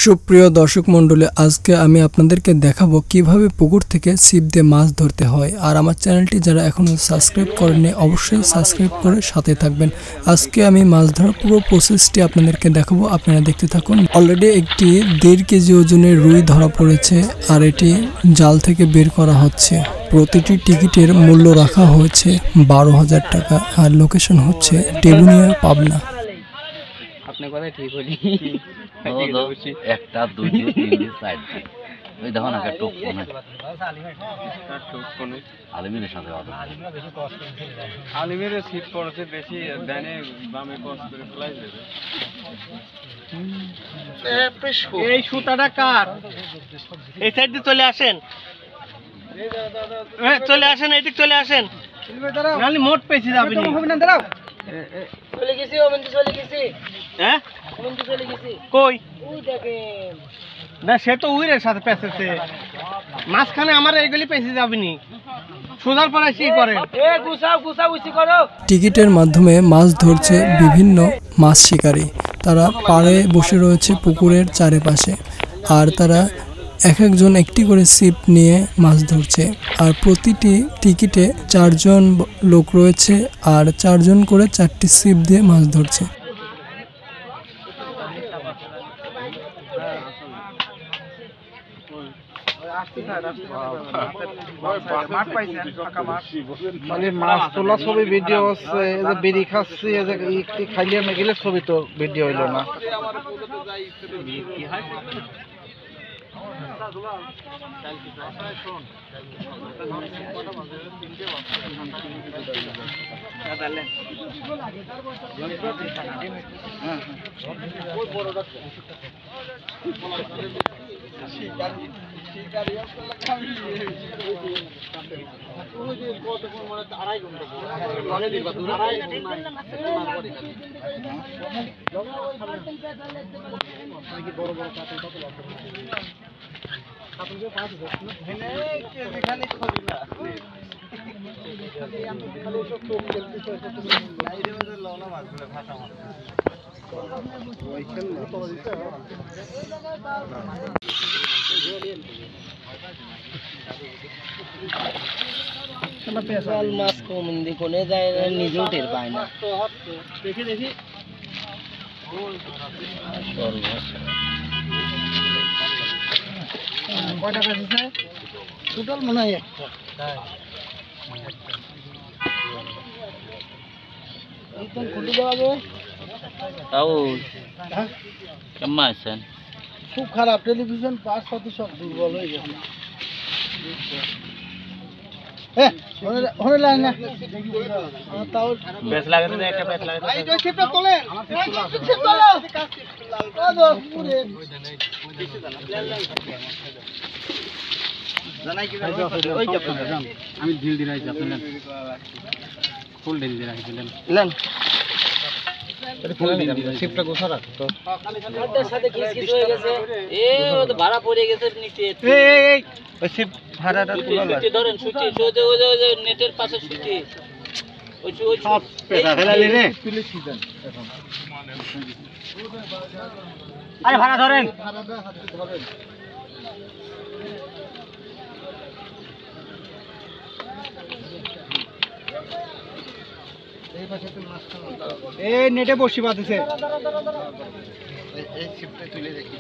সুপ্রিয় দর্শক মণ্ডলী, আজকে আমি আপনাদেরকে দেখাবো কিভাবে পুকুর থেকে ছিপ দিয়ে মাছ ধরতে হয়। আর আমার চ্যানেলটি যারা এখনো সাবস্ক্রাইব করেননি অবশ্যই সাবস্ক্রাইব করে সাথে থাকবেন। আজকে আমি মাছ ধরার পুরো প্রসেসটি আপনাদেরকে দেখাবো, আপনারা দেখতে থাকুন। অলরেডি একটি 1.5 কেজি ওজনের রুই ধরা পড়েছে আর এটি জাল থেকে বের করা হচ্ছে। প্রতিটি টিকিটের মূল্য রাখা হয়েছে 12,000 টাকা আর লোকেশন হচ্ছে টেবুনিয়া, পাবনা। ঠিক বলি একটা দুই তিন চার ওই দেখো না টোপ আলিমের সাথে আলিমের শীত পড়েছে বেশি ডানে বামে কষ্ট করে ফেলাই দেবে। এই সুতাটা কার? এই সাইড দিয়ে চলে আসেন, চলে আসেন, এইদিক চলে আসেন, নাহলে মোট পেয়েছি যাবে না। দাঁড়াও, চলে গেছি, ওমন চলে গেছি। হ্যাঁ, ওমন চলে গেছি। কই? ওই দেখেন না, সে তো উইরের সাথে পেছেছে মাঝখানে। আমার এইগুলি পেছে যাবেনি, সোজার পরে কি করে? এ গুছাও গুছাও উচি করো। টিকিটের মাধ্যমে মাছ ধরছে বিভিন্ন মাছ শিকারী। তারা পাড়ে বসে রয়েছে পুকুরের চারিপাশে, আর তারা এক একজন একটি করে ছিপ নিয়ে মাছ ধরছে। আর প্রতিটি টিকিটে 4 জন লোক রয়েছে আর 4 জন করে 4টি ছিপ দিয়ে মাছ ধরছে। মানে মাছ তোলা ছবি ভিডিও আছে, বেরি খাচ্ছি, খাইলে না গেলে ছবি তো ভিডিও হইল না। মাছ কম কোনে যায় নিজেও টের পায় না। দেখি দেখি কয় টাকা দিচ্ছে টোটাল? মনে হয় একটা। খুলে দেওয়া যাবে। কেমন আছেন? খুব খারাপ, টেলিভিশন পাঁচ পাতি সব দুর্বল হয়ে গেছে। আমি ঢিল দিয়ে রাখছি, আপনি নেন ফুল ঢিল দিয়ে রাখছিলেন। শিপটা গোছা রাখতো সাথে খিসখিস হয়ে গেছে। এ ও তো ভাড়া পড়ে গেছে নিচে। ওই শিপ ভাড়াটা সুতি ধরেন, সুতি ওই নেটের পাশে সুতি। ওই সব পেটা ফেলালি রে, তুলেছি দেন এখন। আরে ভাড়া ধরেন। এই নেটে বসি বাঁধেছে। এই শিপটা তুলে দেখি।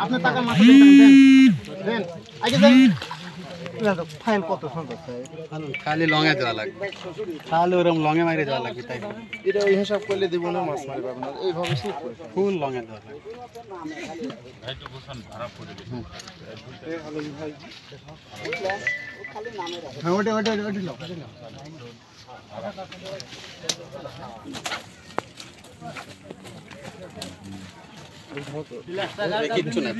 আপনার টাকা মাথা দেন আগে দেন। ফাইল কত সুন্দর খালি লঙে দেওয়া লাগবে, খালি ওরকম লঙে মারি দেওয়া লাগবে। তাই এটা ওই হিসাব করলে দেবো না, মাছ মারি পাবো না। এইভাবে ফুল লঙে দেওয়া লাগবে। হ্যাঁ, ওটা ওটা ওটা কিচ্ছু নাই,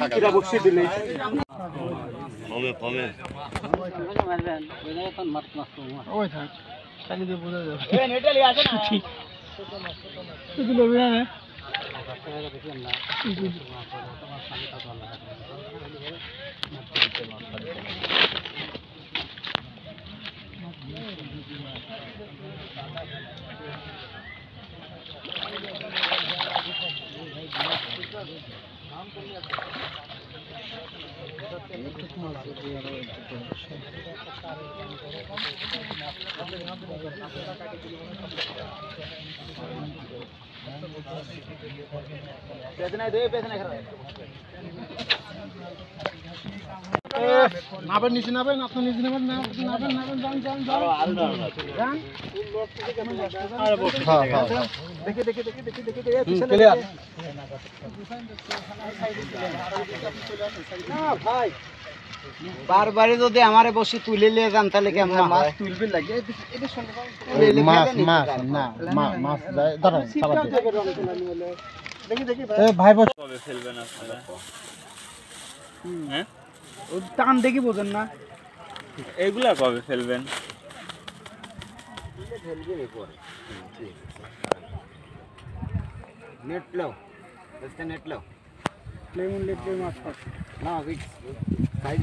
ওই থাক খালি দিয়ে বোঝা যাবে। নাবেন নিচে নাবেন, আপনার নিচে নাবেন, নাবেন নাবেন, যান যান যান যান। দেখে দেখে দেখে দেখে দেখে ক্লিয়ার। না ভাই, বারবারই যদি আমারে বসে তুলে নিয়ে যান তাহলে কেমন মাছ তুলবে লাগে? মাছ মাছ না মাছ দাঁড়ান দেখি দেখি ভাই বস। কবে ফেলবেন আপনারা? হ্যাঁ ও টান দেখি বোঝেন না। এগুলা কবে ফেলবেন? নেট লাও, বসতে নেট লাও, লেমন লেট মাছ পাস না উইক সাইড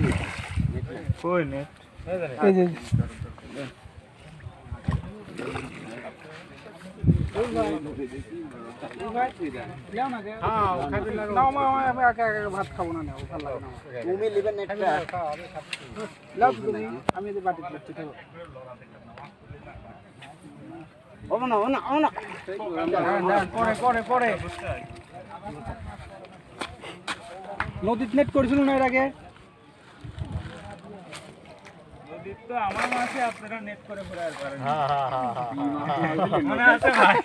নেট লাও। কই নেট? এই যে ভাত খাবো না, ভালো লাগে না। তুমি লিবেন নেটটা লাও, তুমি আমি যে বাটি দিচ্ছি তো ও না ও না ও না পরে পরে পরে নদীতে নেট করেছিল না এর আগে? নদীর তো আমার মাছে আপনারা নেট করে ঘোরার পারেন। মনে আছে ভাই?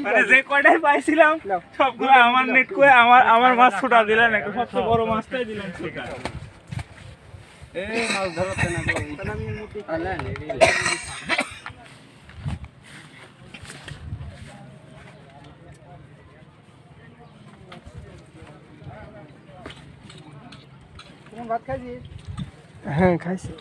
মানে যে কয়টাই পাইছিলাম সবগুলো আমার নেট করে আমার মাছ ছোটা দিলেন, একটা সবচেয়ে বড় মাছটাই দিলেন ছোটা। এই মাছ ধরতে না তো আমি মুটি আলা নেড়ি তুমি ভাত খাইছিস? হ্যাঁ খাইছি।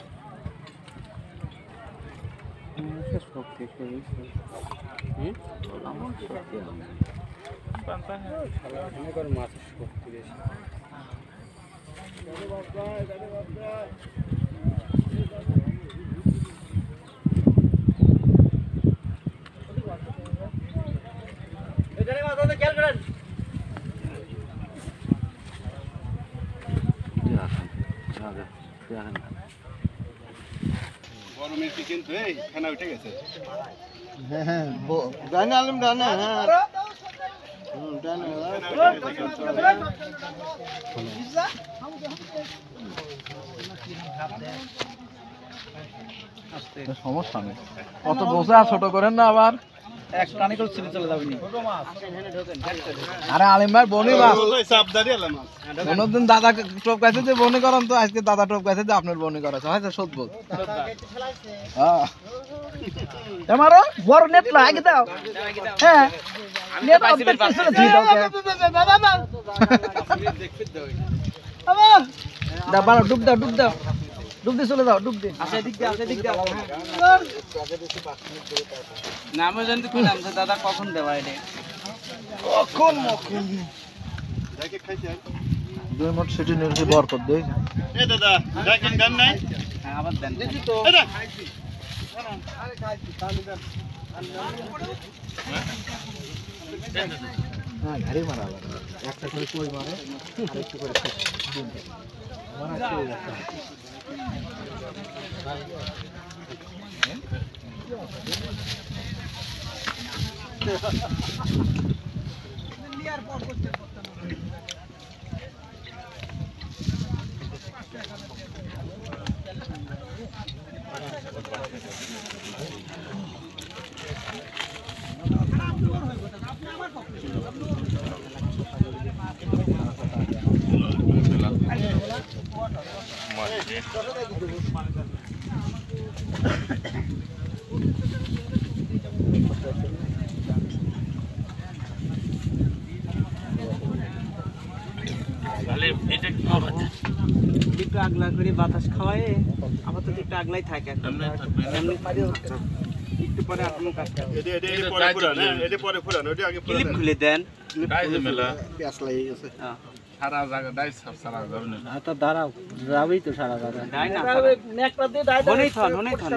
হ্যাঁ ডানে আলম ডানে হ্যাঁ ডানে সমস্যা নেই, অত বোঝা ছোট করেন না আবার। এক টানি করে ছিঁড়ে চলে যাবে নি। আরে আলিম ভাই বনি মাছ কোনদিন দাদা টোপ গাছে যে বনি করেন, তো আজকে দাদা টোপ গাছে যে আপনার বনি করেছে হয়তো সত্য। হ্যাঁ আমারও বড় নেট লাগিয়ে দাও। হ্যাঁ নেট অর্ধেক পিছনে দিয়ে দাও। বাবা ডুব দাও ডুব দাও, ডুব দিয়ে চলে যাও, ডুব দিয়ে। আচ্ছা দিক দে, আচ্ছা দিক দে। নামে জানতে কোন নাম দাদা কখন দেবা এটা? কখন মখন দেখে খাইছে দুই মোট সিটি নিয়েছে বরকত দেই। এ দাদা দেখেন গান নাই? হ্যাঁ আবার দেন দেখি তো। এটা আরে খাইছি তাহলে দেন। হ্যাঁ ঘাড়ি মারা আবার একটা করে কই মারে আর একটু করে দিন মারা চলে যাচ্ছে। একটু আগলা করে বাতাস খাওয়ায় আপাতত একটু আগলাই থাকে। একটু পরে আপনি কাজ ক্লিপ খুলে দেন। দাঁড়াও যাবেই তো সারা দাদা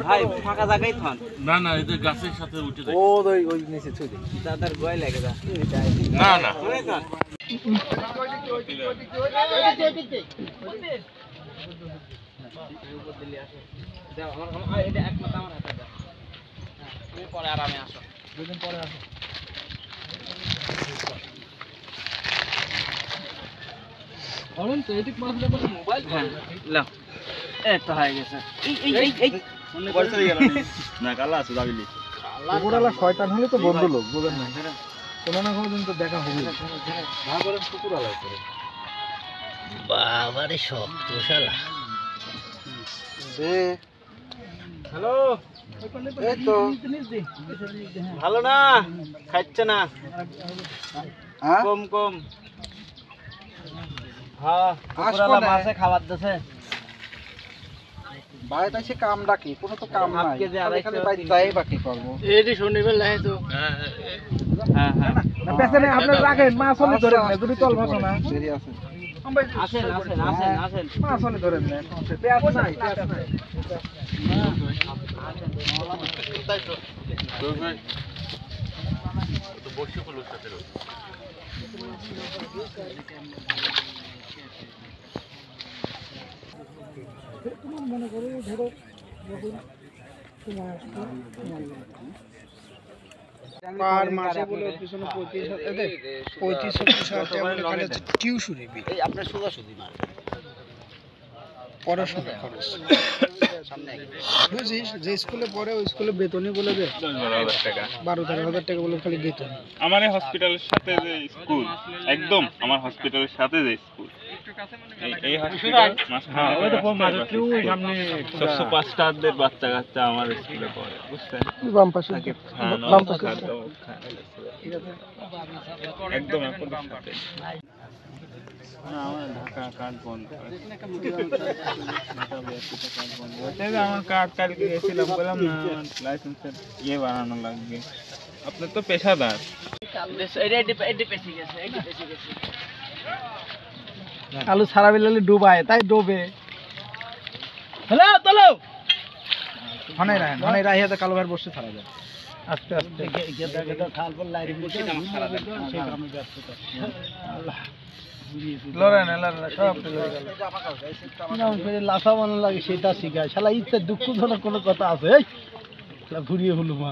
ভাই ফাঁকা জায়গায় থন। না না এদের গাছের সাথে উঠে ও ওই নিচে চলে দাদার গয় লাগে যা না না পরে আরামে আসো, দুদিন পরে আসো। মোবাইল এই তো হয়ে গেছে। না কালা আছে যাবিলি কুকুরালা শয়তান হলে তো বন্ধু লোক বুঝেন না, কোনো না কোনো দিন তো দেখা হবে। না করেন কুকুরালা করে বাবারে শক্ত শালা। হ্যালো, এই তো ভালো না, খাচ্ছে না, কম কম। হ্যাঁ, কুকুরালা মাছে খাবার দিছে। বাড়িতে এসে কাম ডাকি, কোনো তো কাম নাই, কেজি খালি বাইরে যাই বাকি করবো। এইটি শনিবার লাগে তো। হ্যাঁ হ্যাঁ, পেছনে আপনি রাখেন, মাছ হলে ধরেন না, যদি তল ভাসো না দেরি আছে। আসেন আসেন আসেন আসেন। মাছ হলে ধরেন না, পেঁয়াজ নাই, পেঁয়াজ নাই। বসে হলো সাথে মনে করো ধরো পার মাসে বলে পিছনে 35-40 টাকা বলে খালি টিউশন এই আপনার সোজা সুদি মার পড়াশোনা খরচ বুঝিস, যে স্কুলে পড়ে ওই স্কুলে বেতনই বলে দে 10-12,000 টাকা 12-13,000 টাকা বলে খালি বেতন। আমার এই হসপিটালের সাথে যে স্কুল, একদম আমার হসপিটালের সাথে যে স্কুল, এই হসপিটাল হ্যাঁ ওই তো সামনে 405টাদের বাচ্চা কাচ্চা আমার স্কুলে পড়ে, বুঝছেন? বাম পাশে বাম পাশে একদম আপনাদের সাথে। না আমার ঢাকা কার্ড বন্ধ আমার কার্ড কালকে গেছিলাম, বললাম না আমার লাইসেন্সের ইয়ে বানানো লাগবে। আপনার তো পেশাদার। আলু সারা বেলালে ডুবায় তাই ডোবে। হ্যালো তোলো হনাই রাহে তো কালো ভাই বসে ছাড়া যায় আস্তে আস্তে খাল পর লাইট বসে সারা দেন সেই কামে ব্যস্ত আল্লাহ লড়েন সব না ফেরে লাফা বানানো লাগে সেটা শিখায়। শালা ইচ্ছা দুঃখজনক কোনো কথা আছে, এই শালা ঘুরিয়ে হলো মা।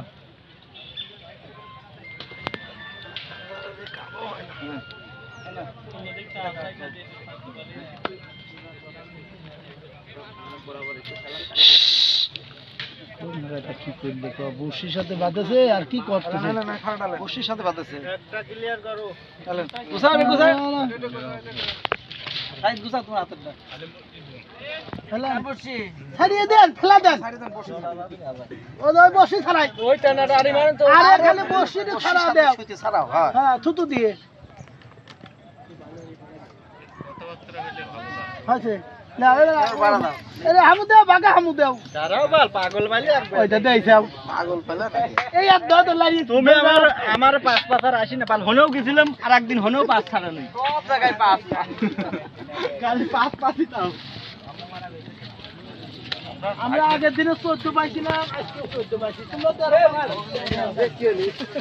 কি করলে বসির সাথে বাঁধেছে আর কি করতে বসির সাথে বাঁধেছে ছাড়িয়ে দেন, ফেলা দেন, বসি ছাড়াই বসি ছাড়া দেও, হ্যাঁ থুতু দিয়ে হয়েছে। হামু দেও বাগা হামু দেও পাগল মালি ওইটা দেইছাও পাগল পালা এই আর দাও তো লাগি। তুমি আমার 5 পাতার আসি না পাল হনেও গেছিলাম, আর একদিন হনেও 5 ছাড়া নেই, সব জায়গায় 5 খালি 5 দাও। আমরা আগের দিনে 14 পাইছিলাম, আজকে 14 পাইছি। তোমরা তো আর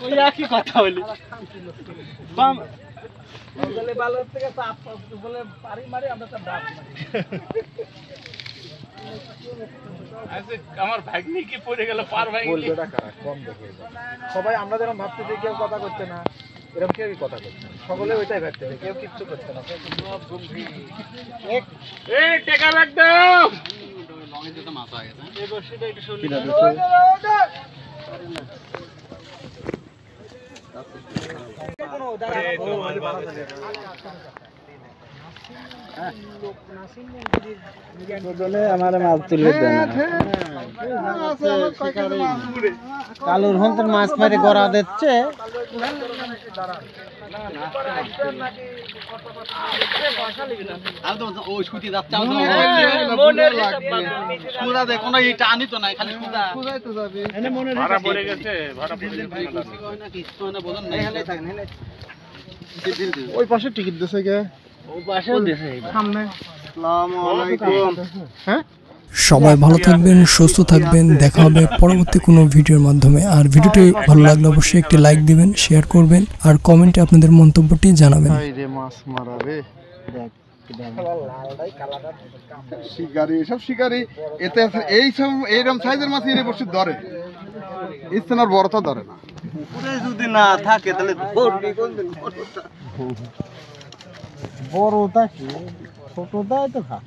ওই একই কথা বলি। বলে বালর থেকে চাপ বলে পারি মারি আমরা তো ডাব আমার ভাগ্নি কি পড়ে গেল পার ভাই বলবে টাকা কম দেখে সবাই আমরা যেরকম ভাবতে যে কেউ কথা করছে না, এরকম কেউই কথা করছে না, সকলে ওইটাই ভাবতে কেউ কিচ্ছু করছে না। এই টাকা রাখ দাও লঙে যেতে মাছ হয়ে গেছে। এই বর্ষিটা একটু শুনি। আমার মাছ তুলে দেন কালুর হন্তর মাছ মারে গড়া দিচ্ছে। ওই ছুটি যাচ্ছে কোনো এটা আনি তো নাই, খালি ভাড়া পড়ে গেছে, ভাড়া পড়ে গেছে। ওই পাশে টিকিট দিছে কে? ও পাশেও দেশে সামনে। আসসালামু আলাইকুম। হ্যাঁ সবাই ভালো থাকবেন, সুস্থ থাকবেন, দেখা হবে পরবর্তী কোনো ভিডিওর মাধ্যমে। আর ভিডিওটি ভালো লাগলে অবশ্যই একটি লাইক দিবেন, শেয়ার করবেন আর কমেন্টে আপনাদের মন্তব্যটি জানাবেন। মাছ মারা রে। শিকারি এসব শিকারি এতে এই সব এইরকম সাইজের মাছ এর বসে ধরে ইস্তেনার বড়টা ধরে না পুকুরে যদি না থাকে তাহলে ধরবি কোনদিন বড়টা কি ছোটটাই তো খা